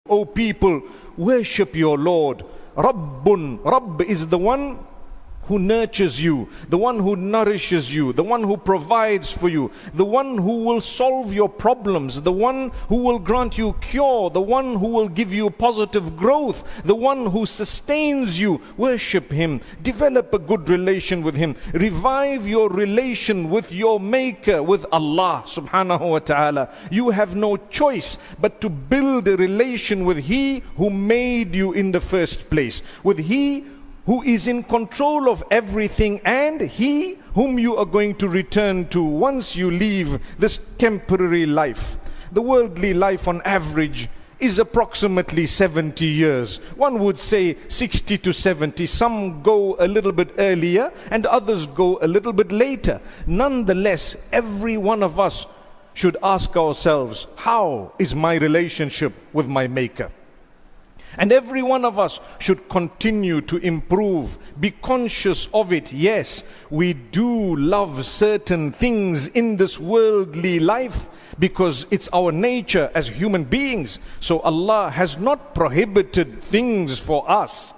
O people, worship your Lord. Rabbun, Rabb is the one who nurtures you, the one who nourishes you, the one who provides for you, the one who will solve your problems, the one who will grant you cure, the one who will give you positive growth, the one who sustains you. Worship Him. Develop a good relation with Him. Revive your relation with your Maker, with Allah subhanahu wa ta'ala. You have no choice but to build a relation with He who made you in the first place, with He who is in control of everything, and He whom you are going to return to once you leave this temporary life. The worldly life on average is approximately 70 years. One would say 60 to 70. Some go a little bit earlier and others go a little bit later. Nonetheless, every one of us should ask ourselves, how is my relationship with my Maker? And every one of us should continue to improve, be conscious of it. Yes, we do love certain things in this worldly life because it's our nature as human beings. So Allah has not prohibited things for us.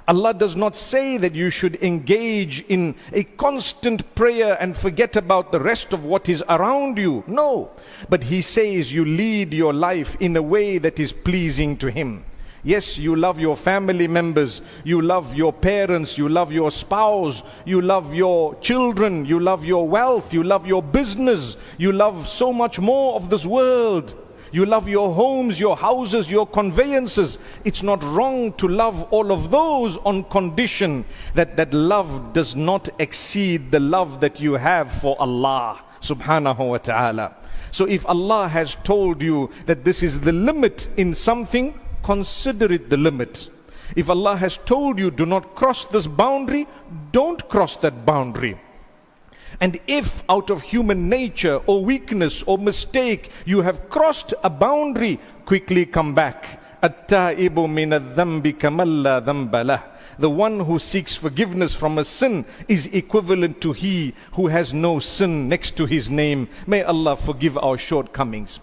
Allah does not say that you should engage in a constant prayer and forget about the rest of what is around you. No, but He says you lead your life in a way that is pleasing to Him. Yes, you love your family members, you love your parents, you love your spouse, you love your children, you love your wealth, you love your business, you love so much more of this world. You love your homes, your houses, your conveyances. It's not wrong to love all of those on condition that that love does not exceed the love that you have for Allah subhanahu wa ta'ala. So if Allah has told you that this is the limit in something, consider it the limit. If Allah has told you do not cross this boundary, don't cross that boundary. And if out of human nature or weakness or mistake you have crossed a boundary, quickly come back. At-ta'ibu min adh-dhanbi kaman la dhanba lah. The one who seeks forgiveness from a sin is equivalent to he who has no sin next to his name. May Allah forgive our shortcomings.